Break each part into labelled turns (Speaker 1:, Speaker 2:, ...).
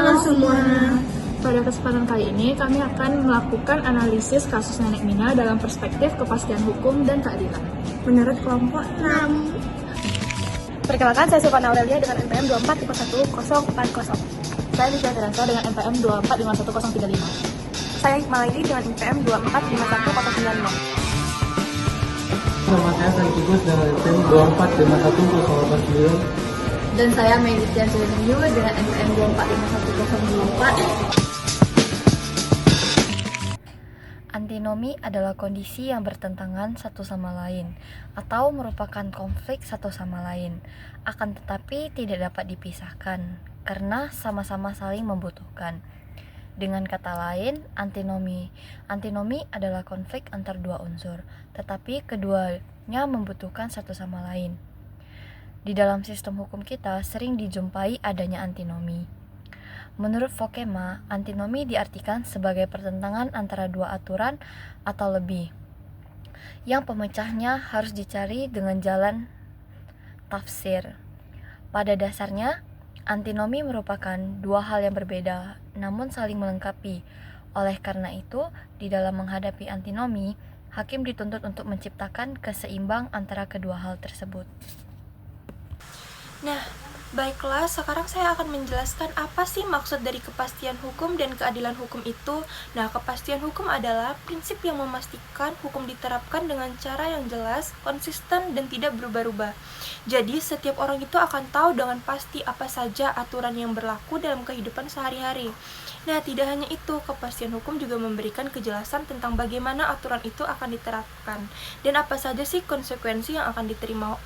Speaker 1: Halo semua.
Speaker 2: Pada kesempatan kali ini, kami akan melakukan analisis kasus Nenek Mina dalam perspektif kepastian hukum dan keadilan.
Speaker 1: Menurut kelompok 6.
Speaker 3: Perkenalkan, saya Silvana Aurelia dengan NPM 24511080.
Speaker 2: Saya Lisa Firansa dengan NPM 24511035.
Speaker 3: Saya Hikmah Laili dengan NPM 24511095.
Speaker 4: Nama saya Santigus dengan NPM 24511089.
Speaker 2: Dan saya Meditian Zeniu dengan NPM 24511024.
Speaker 5: Antinomi adalah kondisi yang bertentangan satu sama lain atau merupakan konflik satu sama lain, akan tetapi tidak dapat dipisahkan karena sama-sama saling membutuhkan. Dengan kata lain, antinomi adalah konflik antar dua unsur, tetapi keduanya membutuhkan satu sama lain. Di dalam sistem hukum kita sering dijumpai adanya antinomi. Menurut Vokema, antinomi diartikan sebagai pertentangan antara dua aturan atau lebih, yang pemecahnya harus dicari dengan jalan tafsir. Pada dasarnya, antinomi merupakan dua hal yang berbeda, namun saling melengkapi. Oleh karena itu, di dalam menghadapi antinomi, hakim dituntut untuk menciptakan keseimbang antara kedua hal tersebut.
Speaker 1: Nah, baiklah, sekarang saya akan menjelaskan apa sih maksud dari kepastian hukum dan keadilan hukum itu. Nah, kepastian hukum adalah prinsip yang memastikan hukum diterapkan dengan cara yang jelas, konsisten, dan tidak berubah-ubah. Jadi, setiap orang itu akan tahu dengan pasti apa saja aturan yang berlaku dalam kehidupan sehari-hari. Nah, tidak hanya itu, kepastian hukum juga memberikan kejelasan tentang bagaimana aturan itu akan diterapkan dan apa saja sih konsekuensi yang akan diterima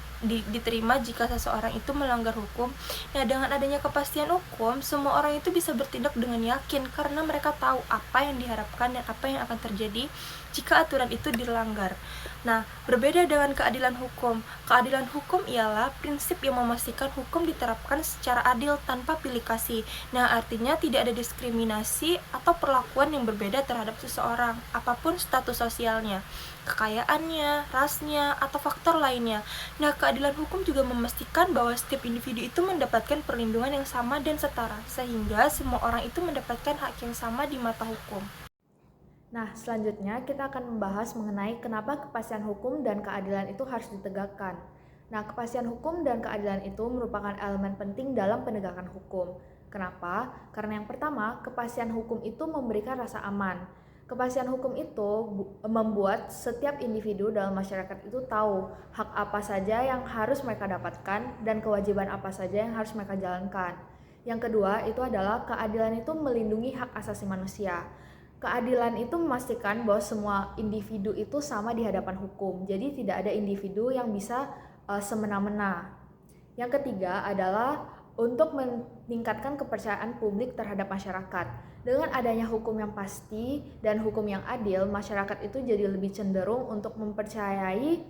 Speaker 1: jika seseorang itu melanggar hukum. Nah, dengan adanya kepastian hukum, semua orang itu bisa bertindak dengan yakin karena mereka tahu apa yang diharapkan dan apa yang akan terjadi jika aturan itu dilanggar. Nah, berbeda dengan keadilan hukum. Keadilan hukum ialah prinsip yang memastikan hukum diterapkan secara adil tanpa pilih kasih. Nah, artinya tidak ada diskriminasi atau perlakuan yang berbeda terhadap seseorang, apapun status sosialnya, kekayaannya, rasnya, atau faktor lainnya. Nah, keadilan hukum juga memastikan bahwa setiap individu itu mendapatkan perlindungan yang sama dan setara, sehingga semua orang itu mendapatkan hak yang sama di mata hukum.
Speaker 6: Nah, selanjutnya kita akan membahas mengenai kenapa kepastian hukum dan keadilan itu harus ditegakkan. Nah, kepastian hukum dan keadilan itu merupakan elemen penting dalam penegakan hukum. Kenapa? Karena yang pertama, kepastian hukum itu memberikan rasa aman. Kepastian hukum itu membuat setiap individu dalam masyarakat itu tahu hak apa saja yang harus mereka dapatkan dan kewajiban apa saja yang harus mereka jalankan. Yang kedua, itu adalah keadilan itu melindungi hak asasi manusia. Keadilan itu memastikan bahwa semua individu itu sama di hadapan hukum. Jadi tidak ada individu yang bisa semena-mena. Yang ketiga adalah untuk meningkatkan kepercayaan publik terhadap masyarakat. Dengan adanya hukum yang pasti dan hukum yang adil, masyarakat itu jadi lebih cenderung untuk mempercayai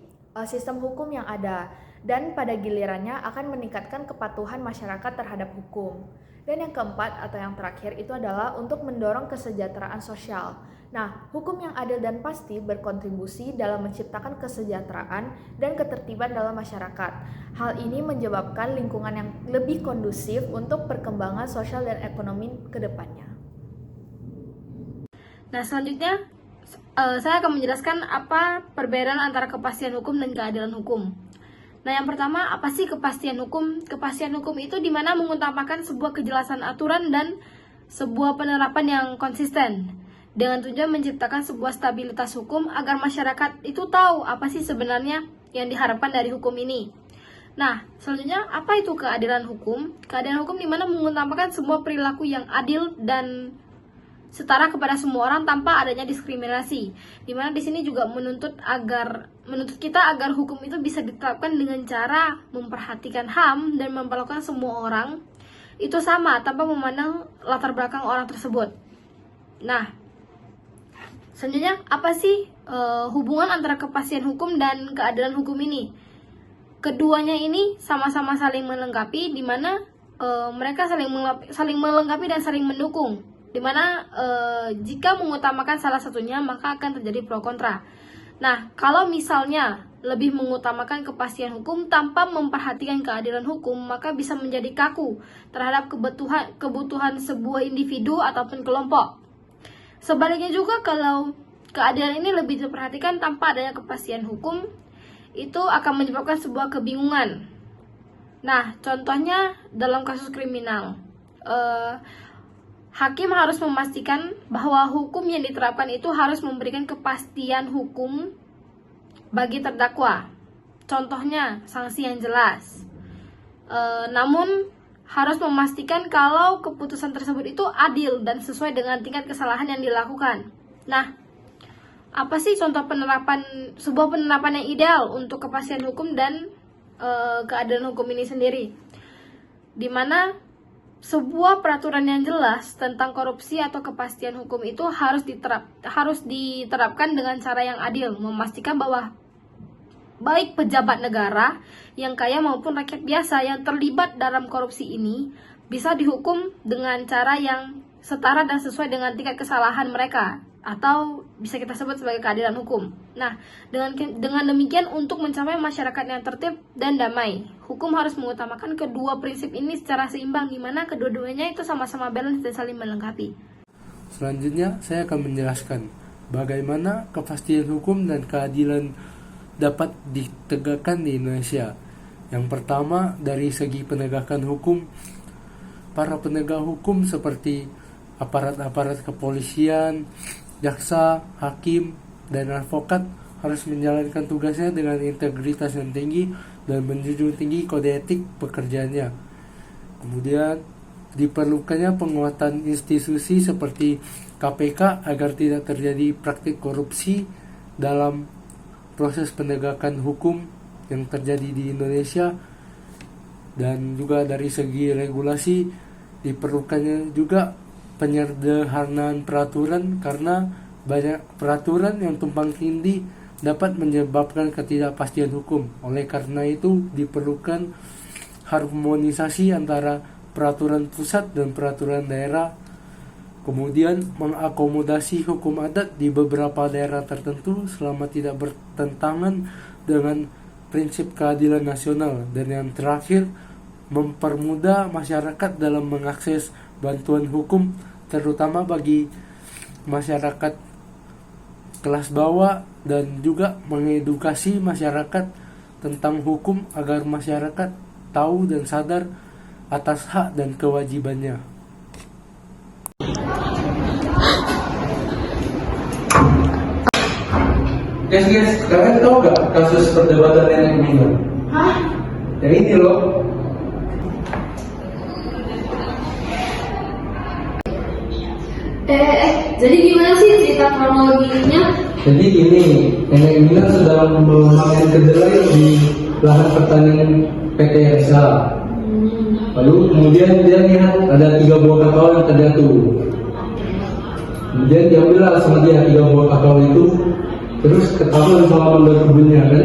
Speaker 6: sistem hukum yang ada dan pada gilirannya akan meningkatkan kepatuhan masyarakat terhadap hukum. Dan yang keempat atau yang terakhir itu adalah untuk mendorong kesejahteraan sosial. Nah, hukum yang adil dan pasti berkontribusi dalam menciptakan kesejahteraan dan ketertiban dalam masyarakat. Hal ini menyebabkan lingkungan yang lebih kondusif untuk perkembangan sosial dan ekonomi ke depannya.
Speaker 3: Nah, selanjutnya saya akan menjelaskan apa perbedaan antara kepastian hukum dan keadilan hukum. Nah, yang pertama, apa sih kepastian hukum? Kepastian hukum itu di mana mengutamakan sebuah kejelasan aturan dan sebuah penerapan yang konsisten dengan tujuan menciptakan sebuah stabilitas hukum agar masyarakat itu tahu apa sih sebenarnya yang diharapkan dari hukum ini. Nah, selanjutnya, apa itu keadilan hukum? Keadilan hukum di mana mengutamakan sebuah perilaku yang adil dan setara kepada semua orang tanpa adanya diskriminasi. Dimana di sini juga menuntut kita agar hukum itu bisa diterapkan dengan cara memperhatikan HAM dan memperlakukan semua orang itu sama tanpa memandang latar belakang orang tersebut. Nah, selanjutnya apa sih hubungan antara kepastian hukum dan keadilan hukum ini? Keduanya ini sama-sama saling melengkapi, di mana mereka saling melengkapi dan saling mendukung. Dimana jika mengutamakan salah satunya maka akan terjadi pro kontra. Nah, kalau misalnya lebih mengutamakan kepastian hukum tanpa memperhatikan keadilan hukum, maka bisa menjadi kaku terhadap kebutuhan sebuah individu ataupun kelompok. Sebaliknya juga, kalau keadilan ini lebih diperhatikan tanpa adanya kepastian hukum, itu akan menyebabkan sebuah kebingungan. Nah, contohnya dalam kasus kriminal, hakim harus memastikan bahwa hukum yang diterapkan itu harus memberikan kepastian hukum bagi terdakwa. Contohnya, sanksi yang jelas. Namun, harus memastikan kalau keputusan tersebut itu adil dan sesuai dengan tingkat kesalahan yang dilakukan. Nah, apa sih contoh sebuah penerapan yang ideal untuk kepastian hukum dan keadilan hukum ini sendiri? Di mana sebuah peraturan yang jelas tentang korupsi atau kepastian hukum itu harus diterapkan dengan cara yang adil, memastikan bahwa baik pejabat negara yang kaya maupun rakyat biasa yang terlibat dalam korupsi ini bisa dihukum dengan cara yang setara dan sesuai dengan tingkat kesalahan mereka, atau bisa kita sebut sebagai keadilan hukum. Nah, dengan demikian, untuk mencapai masyarakat yang tertib dan damai, hukum harus mengutamakan kedua prinsip ini secara seimbang, di mana kedua-duanya itu sama-sama balance dan saling melengkapi.
Speaker 4: Selanjutnya, saya akan menjelaskan bagaimana kepastian hukum dan keadilan dapat ditegakkan di Indonesia. Yang pertama, dari segi penegakan hukum, para penegak hukum seperti aparat-aparat kepolisian, jaksa, hakim, dan advokat harus menjalankan tugasnya dengan integritas yang tinggi dan menjunjung tinggi kode etik pekerjaannya. Kemudian, diperlukannya penguatan institusi seperti KPK agar tidak terjadi praktik korupsi dalam proses penegakan hukum yang terjadi di Indonesia. Dan juga dari segi regulasi diperlukannya juga penyederhanaan peraturan, karena banyak peraturan yang tumpang tindih dapat menyebabkan ketidakpastian hukum. Oleh karena itu diperlukan harmonisasi antara peraturan pusat dan peraturan daerah. Kemudian mengakomodasi hukum adat di beberapa daerah tertentu selama tidak bertentangan dengan prinsip keadilan nasional. Dan yang terakhir, mempermudah masyarakat dalam mengakses bantuan hukum, terutama bagi masyarakat kelas bawah, dan juga mengedukasi masyarakat tentang hukum agar masyarakat tahu dan sadar atas hak dan kewajibannya.
Speaker 7: Guys, kalian tahu gak kasus perdebatan nenek Mino?
Speaker 3: Hah?
Speaker 7: Yang ini loh.
Speaker 3: Jadi gimana sih cerita kronologinya?
Speaker 7: Jadi gini, nenek Mino sedang memanen kedelai di lahan pertanian PT RSA. Lalu kemudian dia lihat ada 3 buah kakao yang terjatuh. Kemudian diambillah sama dia 3 buah kakao itu, terus ketahuan sama mandor kebunnya kan.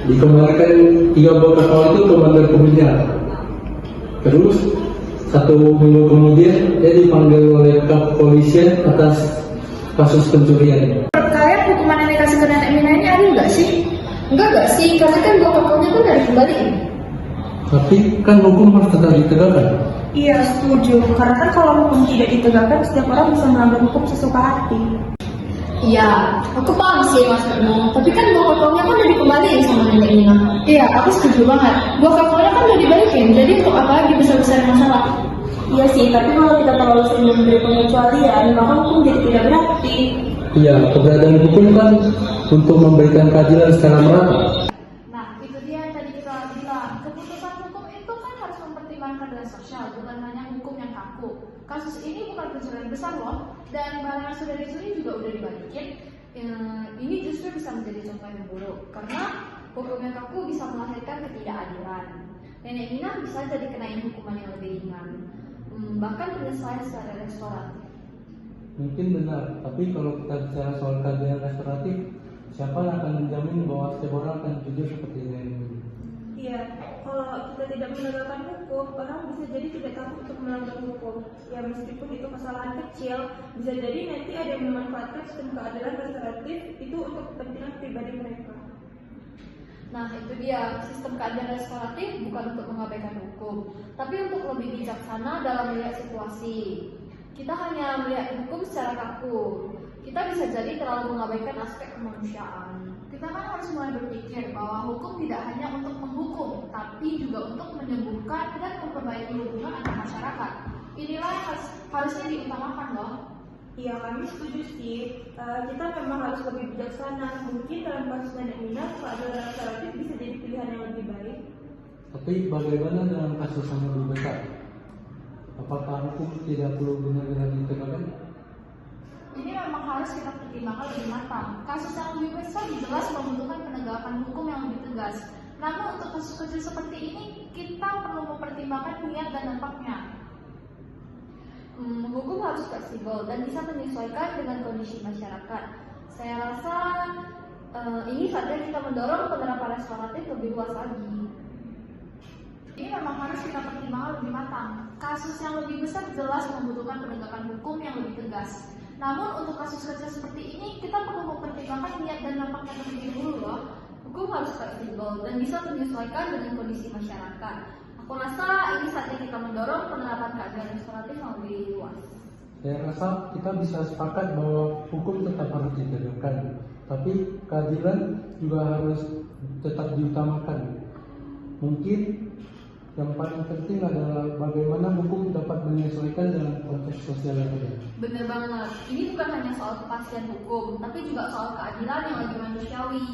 Speaker 7: Dikembalikan 3 buah kakao itu ke mandor kebunnya. Terus 1 minggu kemudian dia dipanggil oleh kepolisian atas kasus pencurian.
Speaker 2: Kalian hukuman yang dikasih ke nenek Mina ini adil nggak sih? Enggak sih, karena kan buah kakaonya kan dari kembaliin.
Speaker 7: Tapi kan hukum harus tetap ditegakkan.
Speaker 1: Iya, setuju. Karena kan kalau hukum tidak ditegakkan, setiap orang bisa melanggar hukum sesuka hati.
Speaker 2: Iya, aku paham sih maksudmu. Tapi kan buah kakaonya kan udah dikembaliin sama nenek Mina. Iya, aku setuju banget. Buah kakaonya kan udah dibalikin, jadi untuk apa lagi besar-besar masalah?
Speaker 1: Iya sih, tapi kalau kita terlalu sering memberi pengecualian, maka hukum jadi tidak berarti.
Speaker 7: Iya, keberadaan hukum kan untuk memberikan keadilan secara merata.
Speaker 2: Nah, itu dia yang tadi kita bilang. Keputusan hukum itu kan harus mempertimbangkan nilai sosial, bukan hanya hukum yang kaku. Kasus ini bukan pencurian besar loh, dan barang yang sudah dicuri juga udah dibalikin. Ini justru bisa menjadi contoh yang buruk, karena hukum yang kaku bisa melahirkan ketidakadilan. Nenek Mina bisa jadi kenain hukuman yang lebih ringan, bahkan penyelesaian secara restoratif.
Speaker 7: Mungkin benar, tapi kalau kita bicara soal keadilan restoratif, siapa yang akan menjamin bahwa setiap orang akan jujur seperti ini?
Speaker 1: Iya, kalau kita tidak menegakkan hukum, orang bisa jadi tidak takut untuk melanggar hukum. Ya, meskipun itu kesalahan kecil, bisa jadi nanti ada yang memanfaatkan sistem keadilan restoratif itu untuk kepentingan pribadi mereka.
Speaker 2: Nah, itu dia, sistem keadilan restoratif bukan untuk mengabaikan hukum, tapi untuk lebih bijaksana dalam melihat situasi. Kita hanya melihat hukum secara kaku. Kita bisa jadi terlalu mengabaikan aspek kemanusiaan. Kita kan harus mulai berpikir bahwa hukum tidak hanya untuk menghukum, tapi juga untuk menyembuhkan dan memperbaiki hubungan antar masyarakat. Inilah yang harusnya diutamakan loh.
Speaker 1: Iya, kami setuju sih. Kita memang harus lebih bijaksana. Mungkin dalam kasus Nenek Mina, keadilan restoratif bisa jadi pilihan yang lebih baik.
Speaker 7: Tapi bagaimana dengan kasus yang lebih besar? Apakah hukum tidak perlu benar-benar ditegakkan?
Speaker 2: Ini memang harus kita pertimbangkan lebih matang. Kasus yang lebih besar jelas membutuhkan penegakan hukum yang lebih tegas. Namun untuk kasus kecil seperti ini, kita perlu mempertimbangkan niat dan dampaknya. Hukum harus fleksibel dan bisa menyesuaikan dengan kondisi masyarakat. Saya rasa ini saatnya kita mendorong penerapan restoratif lebih luas lagi. Ini memang harus kita pertimbangkan lebih matang. Kasus yang lebih besar jelas membutuhkan penegakan hukum yang lebih tegas. Namun untuk kasus kecil seperti ini, kita perlu mempertimbangkan niat dan dampaknya terlebih dulu loh. Hukum harus fleksibel dan bisa menyesuaikan dengan kondisi masyarakat. Aku rasa ini saatnya kita mendorong penerapan keadilan restoratif yang lebih luas.
Speaker 7: Saya rasa kita bisa sepakat bahwa hukum tetap harus ditegakkan, tapi keadilan juga harus tetap diutamakan. Mungkin yang paling penting adalah bagaimana hukum dapat menyesuaikan dengan konteks sosial yang ada.
Speaker 2: Bener banget, ini bukan hanya soal kepastian hukum, tapi juga soal keadilan yang lagi manusiawi.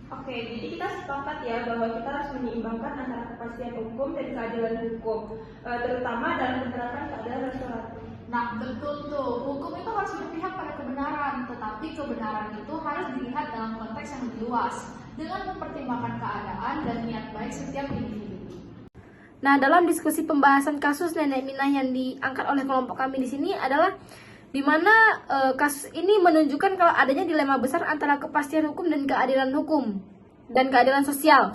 Speaker 1: Oke, jadi kita sepakat ya bahwa kita harus menyeimbangkan antara kepastian hukum dan keadilan hukum, terutama dalam penerapan keadilan restoratif.
Speaker 2: Nah, betul tuh, hukum itu harus berpihak pada kebenaran, tetapi kebenaran itu harus dilihat dalam konteks yang lebih luas, dengan mempertimbangkan keadaan dan niat baik setiap individu.
Speaker 3: Nah, dalam diskusi pembahasan kasus Nenek Mina yang diangkat oleh kelompok kami di sini adalah di mana kasus ini menunjukkan kalau adanya dilema besar antara kepastian hukum dan keadilan hukum dan keadilan sosial,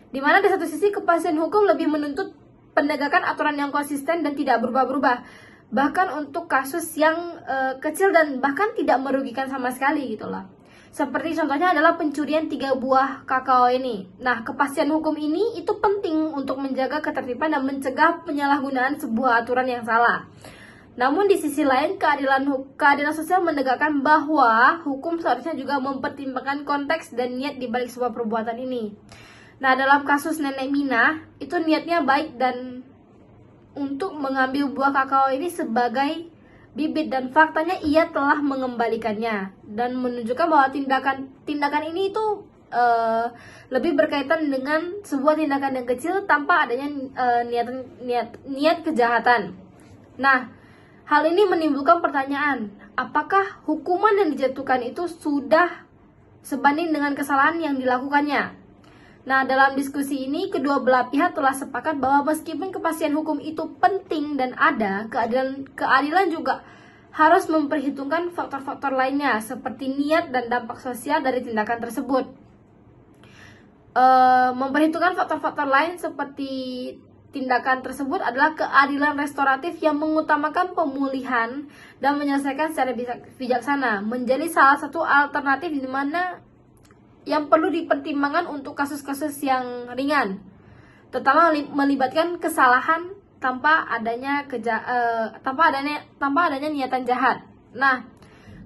Speaker 3: Di mana di satu sisi kepastian hukum lebih menuntut penegakan aturan yang konsisten dan tidak berubah-ubah, bahkan untuk kasus yang kecil dan bahkan tidak merugikan sama sekali gitu loh. Seperti contohnya adalah pencurian 3 buah kakao ini. Nah, kepastian hukum ini itu penting untuk menjaga ketertiban dan mencegah penyalahgunaan sebuah aturan yang salah. Namun di sisi lain, keadilan sosial menegakkan bahwa hukum seharusnya juga mempertimbangkan konteks dan niat di balik sebuah perbuatan ini. Nah, dalam kasus Nenek Mina, itu niatnya baik dan untuk mengambil buah kakao ini sebagai bibit, dan faktanya ia telah mengembalikannya dan menunjukkan bahwa tindakan ini itu lebih berkaitan dengan sebuah tindakan yang kecil tanpa adanya niat kejahatan. Nah, hal ini menimbulkan pertanyaan, apakah hukuman yang dijatuhkan itu sudah sebanding dengan kesalahan yang dilakukannya? Nah, dalam diskusi ini, kedua belah pihak telah sepakat bahwa meskipun kepastian hukum itu penting dan ada, keadilan juga harus memperhitungkan faktor-faktor lainnya, seperti niat dan dampak sosial dari tindakan tersebut. Memperhitungkan faktor-faktor lain seperti tindakan tersebut adalah keadilan restoratif yang mengutamakan pemulihan dan menyelesaikan secara bijaksana menjadi salah satu alternatif di mana yang perlu dipertimbangkan untuk kasus-kasus yang ringan, terutama melibatkan kesalahan tanpa adanya niatan jahat. Nah,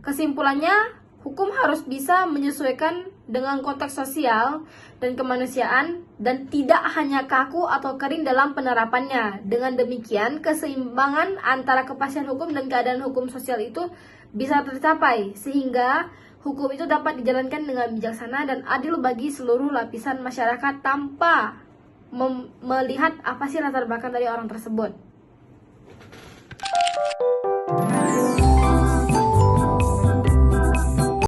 Speaker 3: kesimpulannya, hukum harus bisa menyesuaikan dengan konteks sosial dan kemanusiaan dan tidak hanya kaku atau kering dalam penerapannya. Dengan demikian, keseimbangan antara kepastian hukum dan keadaan hukum sosial itu bisa tercapai sehingga hukum itu dapat dijalankan dengan bijaksana dan adil bagi seluruh lapisan masyarakat tanpa melihat apa sih latar belakang dari orang tersebut.